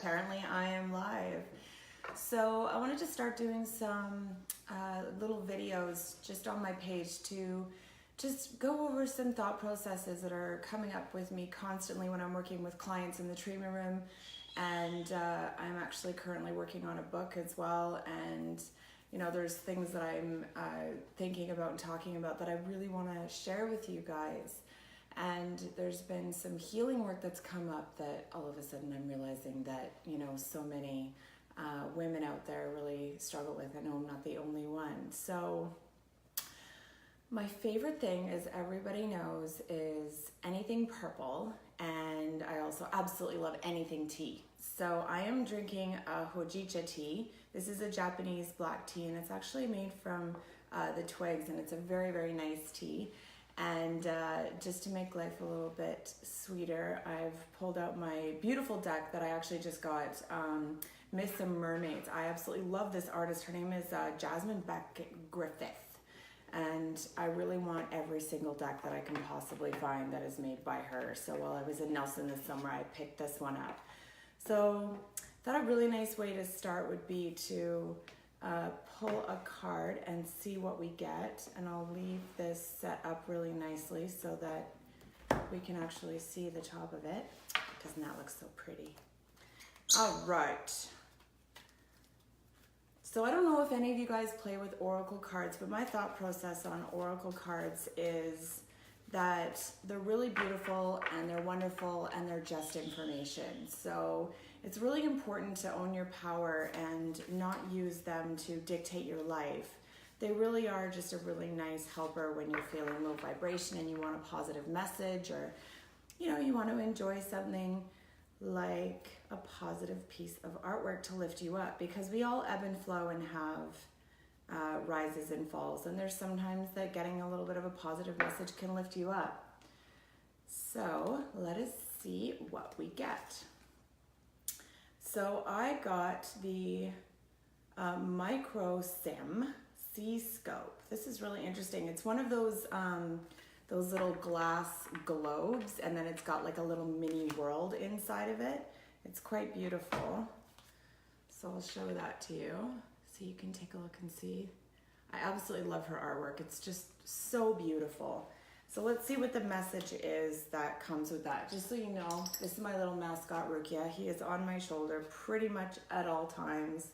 Apparently I am live. So I wanted to start doing some little videos just on my page to just go over some thought processes that are coming up with me constantly when I'm working with clients in the treatment room. And I'm actually currently working on a book as well. And you know, there's things that I'm thinking about and talking about that I really want to share with you guys. And there's been some healing work that's come up that all of a sudden I'm realizing that, you know, so many women out there really struggle with. I know I'm not the only one. So my favorite thing, as everybody knows, is anything purple. And I also absolutely love anything tea. So I am drinking a hojicha tea. This is a Japanese black tea, and it's actually made from the twigs, and it's a very, very nice tea. And just to make life a little bit sweeter, I've pulled out my beautiful deck that I actually just got, Miss and Mermaids. I absolutely love this artist. Her name is Jasmine Beck Griffith. And I really want every single deck that I can possibly find that is made by her. So while I was in Nelson this summer, I picked this one up. So I thought a really nice way to start would be to pull a card and see what we get. And I'll leave this set up really nicely so that we can actually see the top of it. Doesn't that look so pretty? All right. So I don't know if any of you guys play with oracle cards, but my thought process on oracle cards is that they're really beautiful and they're wonderful and they're just information. So it's really important to own your power and not use them to dictate your life. They really are just a really nice helper when you're feeling low vibration and you want a positive message, or you know, you want to enjoy something like a positive piece of artwork to lift you up, because we all ebb and flow and have rises and falls, and there's sometimes that getting a little bit of a positive message can lift you up. So let us see what we get. So I got the Micro Sim Sea Scope. This is really interesting. It's one of those little glass globes, and then it's got like a little mini world inside of it. It's quite beautiful. So I'll show that to you so you can take a look and see. I absolutely love her artwork. It's just so beautiful. So let's see what the message is that comes with that. Just so you know, this is my little mascot, Rukia. He is on my shoulder pretty much at all times.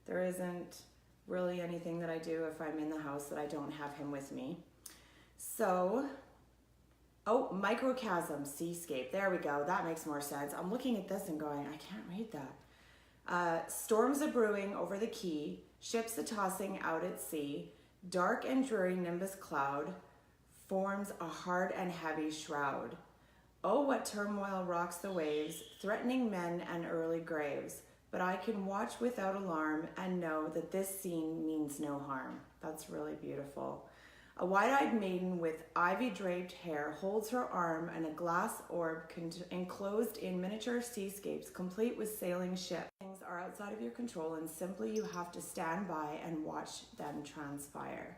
There isn't really anything that I do if I'm in the house that I don't have him with me. So, oh, microcosm, seascape. There we go. That makes more sense. I'm looking at this and going, I can't read that. Storms are brewing over the quay, ships are tossing out at sea, dark and dreary nimbus cloud forms a hard and heavy shroud. Oh, what turmoil rocks the waves, threatening men and early graves. But I can watch without alarm and know that this scene means no harm. That's really beautiful. A wide-eyed maiden with ivy-draped hair holds her arm and a glass orb enclosed in miniature seascapes complete with sailing ships. Things are outside of your control, and simply you have to stand by and watch them transpire.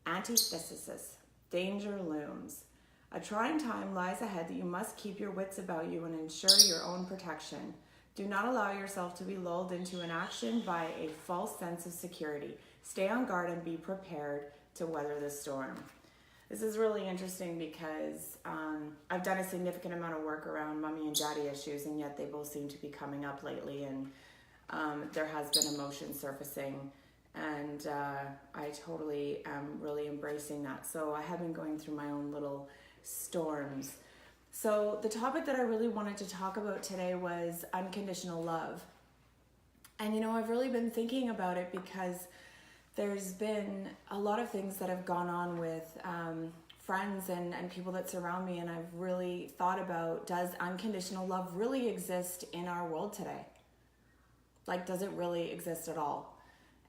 Antithesis. Danger looms. A trying time lies ahead that you must keep your wits about you and ensure your own protection. Do not allow yourself to be lulled into inaction by a false sense of security. Stay on guard and be prepared to weather the storm. This is really interesting because I've done a significant amount of work around mommy and daddy issues, and yet they both seem to be coming up lately, and there has been emotion surfacing, and I totally am really embracing that. So I have been going through my own little storms. So the topic that I really wanted to talk about today was unconditional love. And you know, I've really been thinking about it because there's been a lot of things that have gone on with friends and people that surround me, and I've really thought about, does unconditional love really exist in our world today? Like, does it really exist at all?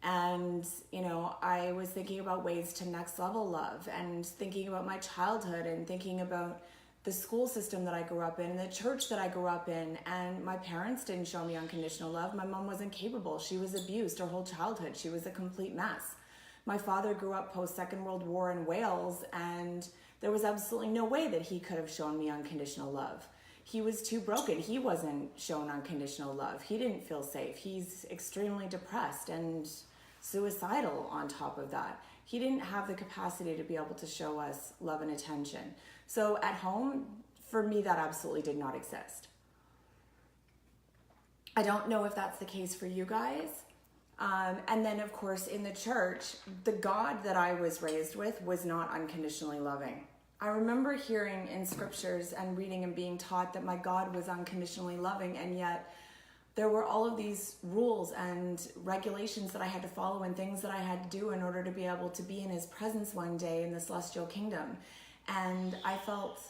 And, you know, I was thinking about ways to next level love, and thinking about my childhood, and thinking about the school system that I grew up in, and the church that I grew up in, and my parents didn't show me unconditional love. My mom wasn't capable. She was abused her whole childhood. She was a complete mess. My father grew up post-Second World War in Wales, and there was absolutely no way that he could have shown me unconditional love. He was too broken. He wasn't shown unconditional love. He didn't feel safe. He's extremely depressed and suicidal on top of that. He didn't have the capacity to be able to show us love and attention. So at home, for me, that absolutely did not exist. I don't know if that's the case for you guys. And then, of course, in the church, the God that I was raised with was not unconditionally loving. I remember hearing in scriptures and reading and being taught that my God was unconditionally loving, and yet there were all of these rules and regulations that I had to follow and things that I had to do in order to be able to be in his presence one day in the celestial kingdom. And I felt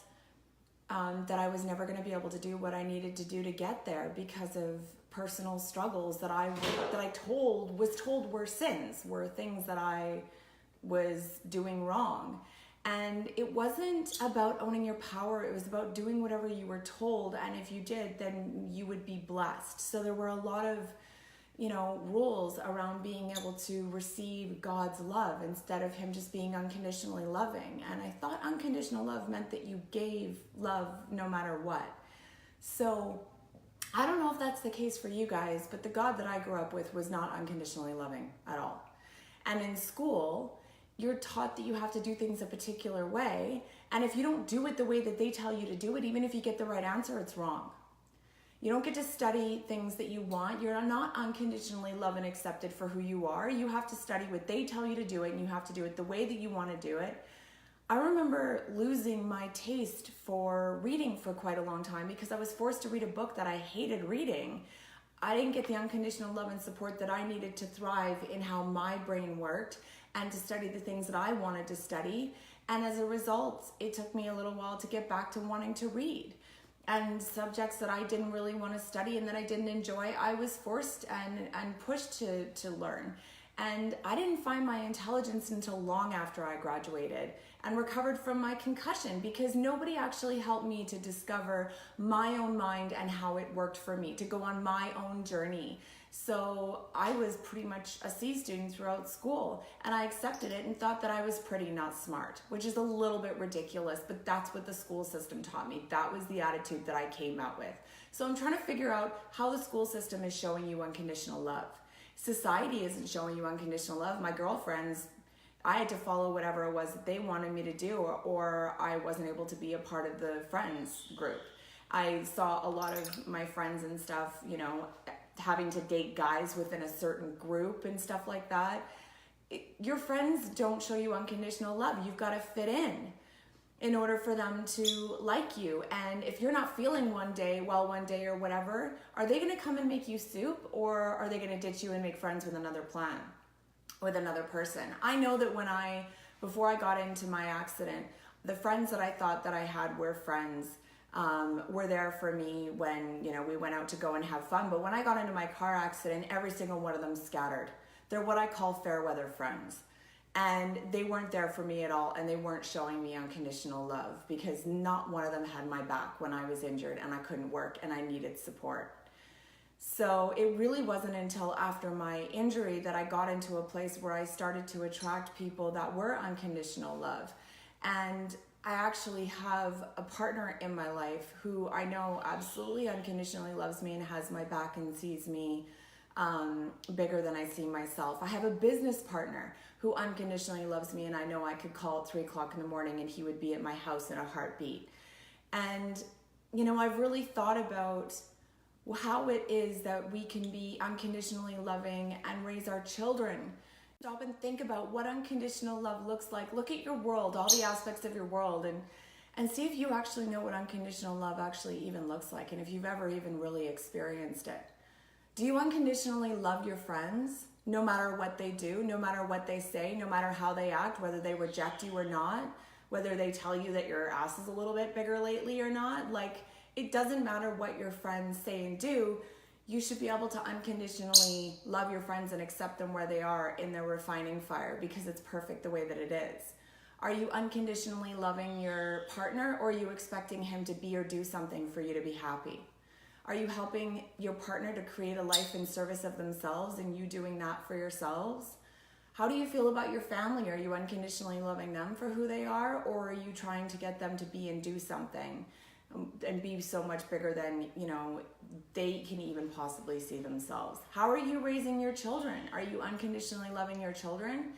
that I was never going to be able to do what I needed to do to get there because of personal struggles that I was told were sins, were things that I was doing wrong. And it wasn't about owning your power. It was about doing whatever you were told. And if you did, then you would be blessed. So there were a lot of, rules around being able to receive God's love instead of him just being unconditionally loving. And I thought unconditional love meant that you gave love no matter what. So I don't know if that's the case for you guys, but the God that I grew up with was not unconditionally loving at all. And in school, you're taught that you have to do things a particular way. And if you don't do it the way that they tell you to do it, even if you get the right answer, it's wrong. You don't get to study things that you want. You're not unconditionally loved and accepted for who you are. You have to study what they tell you to do it, and you have to do it the way that you want to do it. I remember losing my taste for reading for quite a long time because I was forced to read a book that I hated reading. I didn't get the unconditional love and support that I needed to thrive in how my brain worked and to study the things that I wanted to study. And as a result, it took me a little while to get back to wanting to read. And subjects that I didn't really want to study and that I didn't enjoy, I was forced and pushed to learn. And I didn't find my intelligence until long after I graduated and recovered from my concussion because nobody actually helped me to discover my own mind and how it worked for me, to go on my own journey. So I was pretty much a C student throughout school, and I accepted it and thought that I was pretty not smart, which is a little bit ridiculous, but that's what the school system taught me. That was the attitude that I came out with. So I'm trying to figure out how the school system is showing you unconditional love. Society isn't showing you unconditional love. My girlfriends, I had to follow whatever it was that they wanted me to do, or I wasn't able to be a part of the friends group. I saw a lot of my friends and stuff, having to date guys within a certain group and stuff like that. Your friends don't show you unconditional love. You've got to fit in order for them to like you. And if you're not feeling one day or whatever, are they going to come and make you soup, or are they going to ditch you and make friends with another person? I know that before I got into my accident, the friends that I thought that I had were friends were there for me when, we went out to go and have fun. But when I got into my car accident, every single one of them scattered. They're what I call fair weather friends. And they weren't there for me at all, and they weren't showing me unconditional love because not one of them had my back when I was injured and I couldn't work and I needed support. So it really wasn't until after my injury that I got into a place where I started to attract people that were unconditional love. And I actually have a partner in my life who I know absolutely unconditionally loves me and has my back and sees me bigger than I see myself. I have a business partner who unconditionally loves me, and I know I could call at 3:00 in the morning and he would be at my house in a heartbeat. And, I've really thought about how it is that we can be unconditionally loving and raise our children. Stop and think about what unconditional love looks like. Look at your world, all the aspects of your world, and see if you actually know what unconditional love actually even looks like, and if you've ever even really experienced it. Do you unconditionally love your friends, no matter what they do, no matter what they say, no matter how they act, whether they reject you or not, whether they tell you that your ass is a little bit bigger lately or not? It doesn't matter what your friends say and do. You should be able to unconditionally love your friends and accept them where they are in their refining fire because it's perfect the way that it is. Are you unconditionally loving your partner, or are you expecting him to be or do something for you to be happy? Are you helping your partner to create a life in service of themselves and you doing that for yourselves? How do you feel about your family? Are you unconditionally loving them for who they are, or are you trying to get them to be and do something? and be so much bigger than, you know, they can even possibly see themselves. How are you raising your children? Are you unconditionally loving your children?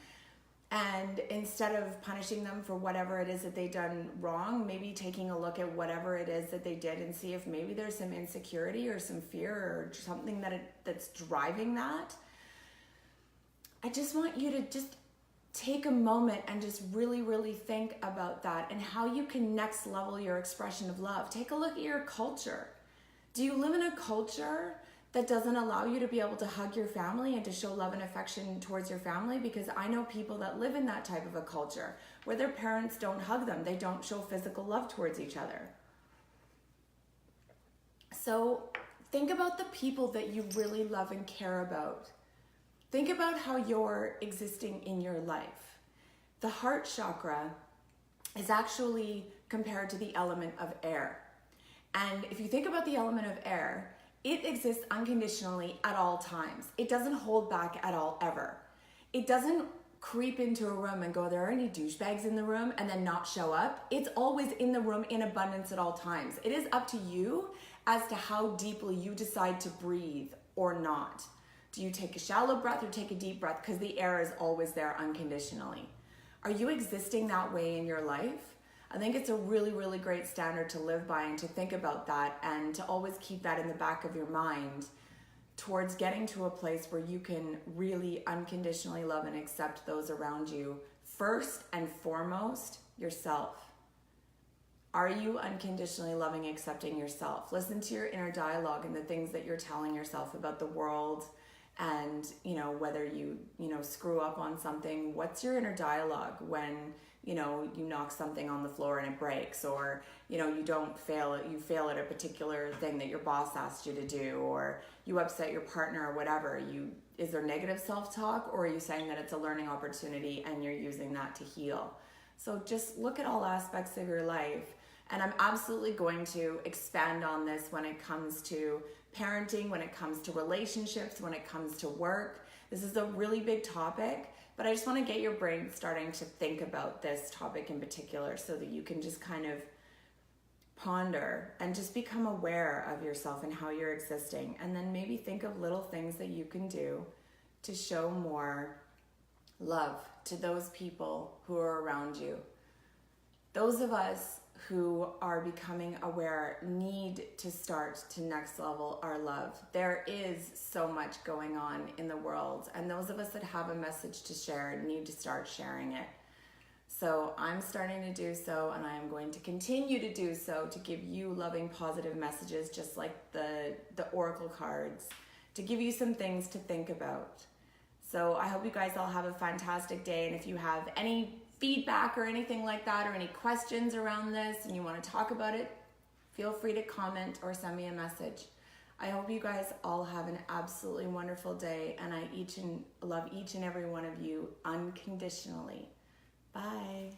And instead of punishing them for whatever it is that they've done wrong, maybe taking a look at whatever it is that they did and see if maybe there's some insecurity or some fear or something that's driving that. I just want you to just take a moment and just really, really think about that and how you can next level your expression of love. Take a look at your culture. Do you live in a culture that doesn't allow you to be able to hug your family and to show love and affection towards your family? Because I know people that live in that type of a culture where their parents don't hug them. They don't show physical love towards each other. So think about the people that you really love and care about. Think about how you're existing in your life. The heart chakra is actually compared to the element of air. And if you think about the element of air, it exists unconditionally at all times. It doesn't hold back at all, ever. It doesn't creep into a room and go, there are any douchebags in the room, and then not show up. It's always in the room in abundance at all times. It is up to you as to how deeply you decide to breathe or not. Do you take a shallow breath or take a deep breath? Because the air is always there unconditionally. Are you existing that way in your life? I think it's a really, really great standard to live by and to think about that and to always keep that in the back of your mind towards getting to a place where you can really unconditionally love and accept those around you. First and foremost, yourself. Are you unconditionally loving and accepting yourself? Listen to your inner dialogue and the things that you're telling yourself about the world. And, you know, whether you screw up on something, what's your inner dialogue when, you know, you knock something on the floor and it breaks, or, you know, you fail at a particular thing that your boss asked you to do, or you upset your partner or whatever. Is there negative self-talk, or are you saying that it's a learning opportunity and you're using that to heal? So just look at all aspects of your life. And I'm absolutely going to expand on this when it comes to parenting, when it comes to relationships, when it comes to work. This is a really big topic, but I just want to get your brain starting to think about this topic in particular so that you can just kind of ponder and just become aware of yourself and how you're existing. And then maybe think of little things that you can do to show more love to those people who are around you. Those of us who are becoming aware need to start to next level our love. There is so much going on in the world, and those of us that have a message to share need to start sharing it. So I'm starting to do so, and I am going to continue to do so to give you loving, positive messages, just like the oracle cards, to give you some things to think about. So I hope you guys all have a fantastic day, and if you have any feedback or anything like that, or any questions around this and you want to talk about it, feel free to comment or send me a message. I hope you guys all have an absolutely wonderful day, and I love each and every one of you unconditionally. Bye.